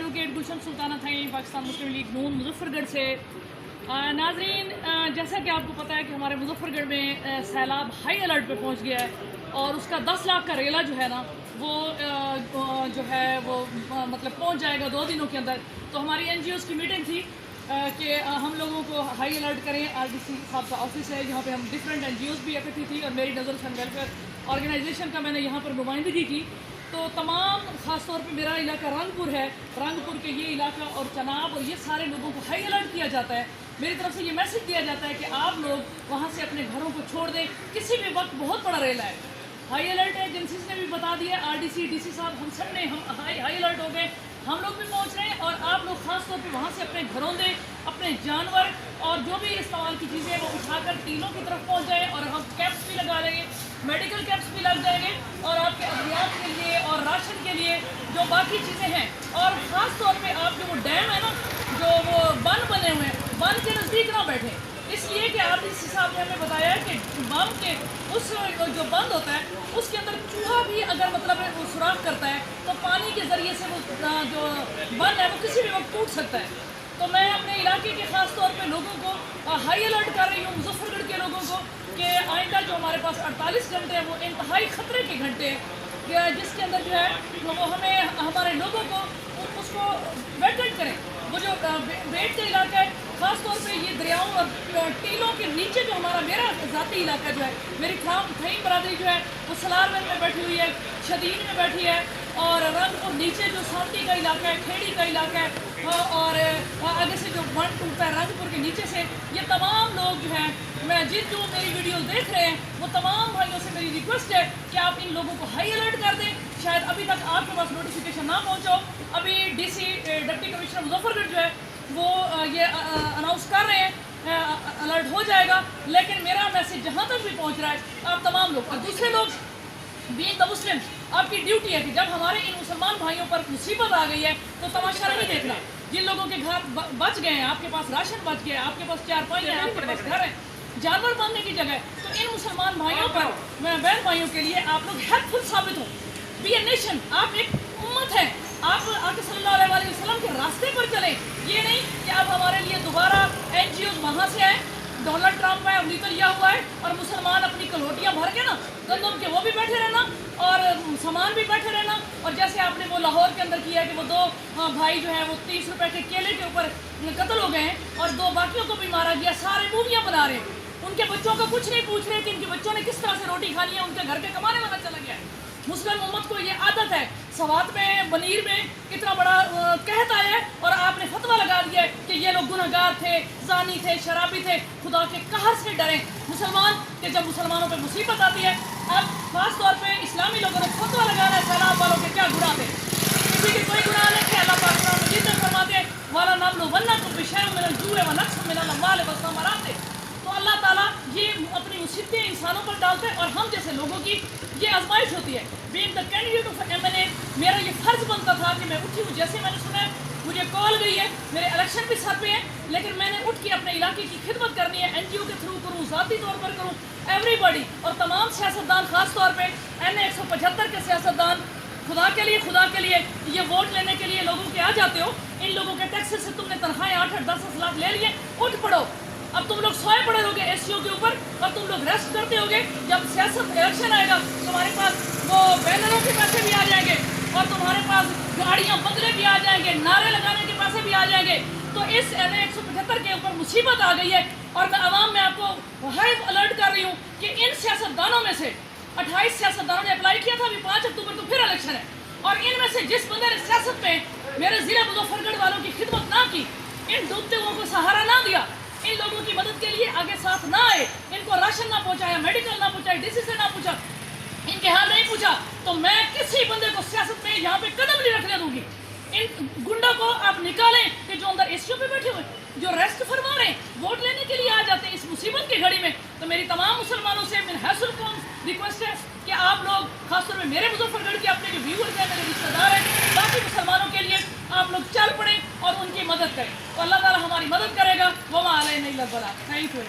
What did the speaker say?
Advocate गुलशन सुल्ताना था पाकिस्तान मुस्लिम league नून मुजफ्फरगढ़ से। नाजरीन, जैसा कि आपको पता है कि हमारे मुजफ्फरगढ़ में सैलाब हाई अलर्ट पे पहुंच गया है और उसका 10 लाख का रेला जो है ना वो जो है वो मतलब पहुंच जाएगा 2 दिनों के अंदर। तो हमारी NGOs की मीटिंग थी कि हम लोगों को हाई अलर्ट करें। RDC साहब का ऑफिस है जहाँ पे हम डिफरेंट NGOs भी इकट्ठी थी और मेरी नज़र सन वेलफेयर ऑर्गेनाइजेशन का मैंने यहाँ पर नुमाइंदगी की। तो तमाम ख़ास तौर पे मेरा इलाका रंगपुर है, रंगपुर के ये इलाका और चनाब और ये सारे लोगों को हाई अलर्ट किया जाता है। मेरी तरफ से ये मैसेज दिया जाता है कि आप लोग वहाँ से अपने घरों को छोड़ दें, किसी भी वक्त बहुत बड़ा रेला है। हाई अलर्ट एजेंसीज ने भी बता दिया, RDC DC साहब हम सब ने हम हाई अलर्ट हो गए, हम लोग भी पहुँच रहे हैं। और आप लोग ख़ास तौर पे वहाँ से अपने घरों दें, अपने जानवर और जो भी इस्तेमाल की चीज़ें वो उठाकर टीलों की तरफ पहुँच जाएँ। और हम कैप्स भी लगा देंगे, मेडिकल कैप्स भी लग जाएंगे और आपके अद्वियात के लिए और राशन के लिए जो बाकी चीज़ें हैं। और ख़ास तौर पे आप जो वो डैम है ना, जो वो बंद बने हुए हैं, बंद के नज़दीक ना बैठे, इसलिए कि RDC साहब ने हमें बताया है कि बम के उस जो बंद होता है उसके अंदर चूहा भी अगर मतलब वो सुराख करता है तो पानी के ज़रिए से वो जो बंद है वो किसी भी वक्त टूट सकता है। तो मैं अपने इलाके के ख़ास तौर पे लोगों को हाई अलर्ट कर रही हूँ, मुजफ्फरगढ़ के लोगों को, कि आइंदा जो हमारे पास 48 घंटे हैं वो इंतहाई ख़तरे के घंटे हैं, जिसके अंदर जो है वो हमें हमारे लोगों को उसको वेकेट करें। वो जो बेट का इलाका है ख़ास तौर पे ये दरियाओं और टीलों के नीचे जो मेरा ज़ाती इलाका जो है, मेरी थईम बरादरी जो है वो सलारगंज में बैठी हुई है, शदीन में बैठी है और रंगपुर नीचे जो सांती का इलाका है, खेड़ी का इलाका है और आगे से जो वन टूटता है रंगपुर के नीचे से, ये तमाम लोग जो हैं, मैं जो मेरी वीडियो देख रहे हैं वो तमाम भाइयों से मेरी रिक्वेस्ट है कि आप इन लोगों को हाई अलर्ट कर दें। शायद अभी तक आपके पास नोटिफिकेशन ना पहुँचो। अभी DC डिप्टी कमिश्नर मुजफ्फरगढ़ जो है वो ये अनाउंस कर रहे हैं अलर्ट हो जाएगा, लेकिन मेरा मैसेज जहाँ तक भी पहुँच रहा है आप तमाम लोग और दूसरे लोग बीइंग द मुस्लिम, आपकी ड्यूटी है कि जब हमारे इन मुसलमान भाइयों पर मुसीबत आ गई है तो तमाशा नहीं देखना। जिन लोगों के घर बच गए हैं, आपके पास राशन बच गया है, आपके पास चारपाई है, आपके पास घर है, जानवर बांधने की जगह, तो इन मुसलमान भाइयों पर मैं बहन भाइयों के लिए आप लोग हेल्पफुल साबित हो। बी ए नेशन, आप एक उम्मत है, आप आके सल्लल्लाहु अलैहि वसल्लम के रास्ते पर चलें। ये नहीं कि अब हमारे लिए दोबारा NGOs वहाँ से आए, डोनाल्ड ट्रंप है अमरीका लिया हुआ है और मुसलमान अपनी कलोटियाँ भर के ना गंदम के वो भी बैठे रहना और सामान भी बैठे रहना। और जैसे आपने वो लाहौर के अंदर किया है कि वो 2 भाई जो हैं वो 30 रुपए के केले के ऊपर कत्ल हो गए हैं और 2 बाकियों को भी मारा गया, सारे मूवियाँ बना रहे हैं, उनके बच्चों को कुछ नहीं पूछ रहे कि इनके बच्चों ने किस तरह से रोटी खानी है, उनके घर के कमाने वाला चला गया है। मुस्लिम उम्मत को ये आदत है, सवात में बनीर में इतना बड़ा कहत आया है और आपने फतवा लगा दिया है कि ये लोग गुनहगार थे, जानी थे, शराबी थे। खुदा के कहर से डरें मुसलमान कि जब मुसलमानों पे मुसीबत आती है। अब खास तौर पे इस्लामी लोगों ने फतवा लगाना है सैलाब वालों के क्या गुनाह थे, किसी के कोई गुनाह नहीं थे। अल्लाह पाक कुरान मजीद में फरमाते हैं वाला नाम वन्ना तुम बिशैअ मिनल जुए व नक्स मिनल अम्वाल व समरात। तो अल्लाह ताला ये अपनी मुसीबतें इंसानों पर डालते हैं और हम जैसे लोगों की ये आजमाइश होती है। Being the candidate of MNA मेरा ये फ़र्ज़ बनता था कि मैं उठी हूँ, जैसे मैंने सुना है मुझे कॉल गई है, मेरे इलेक्शन भी सर पे हैं, लेकिन मैंने उठ के अपने इलाके की खिदमत करनी है। NGO के थ्रू करूँ, ज़ाती तौर पर करूँ, एवरीबॉडी और तमाम सियासतदान ख़ास तौर पर NA 175 के सियासतदान खुदा के लिए ये वोट लेने के लिए लोगों के आ जाते हो। इन लोगों के टैक्सेस से तुमने तनख्वाहें 8-10 लाख ले लिए, उठ पड़ो। अब तुम लोग सोए पड़े होगे SCO के ऊपर और तुम लोग रेस्ट करते होगे। जब सियासत इलेक्शन आएगा तुम्हारे पास वो बैनरों के पैसे भी आ जाएंगे और तुम्हारे पास गाड़ियाँ बदले भी आ जाएंगे, नारे लगाने के पैसे भी आ जाएंगे। तो इस NA 175 के ऊपर मुसीबत आ गई है और मैं आवाम में आपको हाई अलर्ट कर रही हूँ कि इन सियासतदानों में से 28 सियासतदानों ने अप्लाई किया था, अभी 5 अक्टूबर को फिर इलेक्शन है और इनमें से जिस बंदे ने सियासत में मेरे ज़िले मुजफ्फरगढ़ वालों की खिदमत ना की, इन डूबते हुओं को सहारा ना दिया, इन लोगों की मदद के लिए आगे साथ ना आए, इनको राशन ना पहुंचाया, मेडिकल ना पहुंचाया, DC से ना पूछा, इनके हाल नहीं पूछा, तो मैं किसी बंदे को सियासत में यहाँ पे कदम नहीं रखने दूंगी। इन गुंडों को आप निकालें कि जो अंदर SCO पे बैठे हुए, जो रेस्ट फरमा रहे हैं, वोट लेने के लिए आ जाते हैं इस मुसीबत की घड़ी में। तो मेरी तमाम मुसलमानों से मिन हैसुल कौम रिक्वेस्ट है कि आप लोग खासतौर में मेरे मुजफ्फरगढ़ के अपने जो व्यूअर्स हैं, मेरे रिश्तेदार हैं, बाकी मुसलमानों के लिए आप लोग चल पड़ें और उनकी मदद करें तो अल्लाह ताला हमारी मदद करेगा। वमा अलैना इल्लल बलाग। Thank you.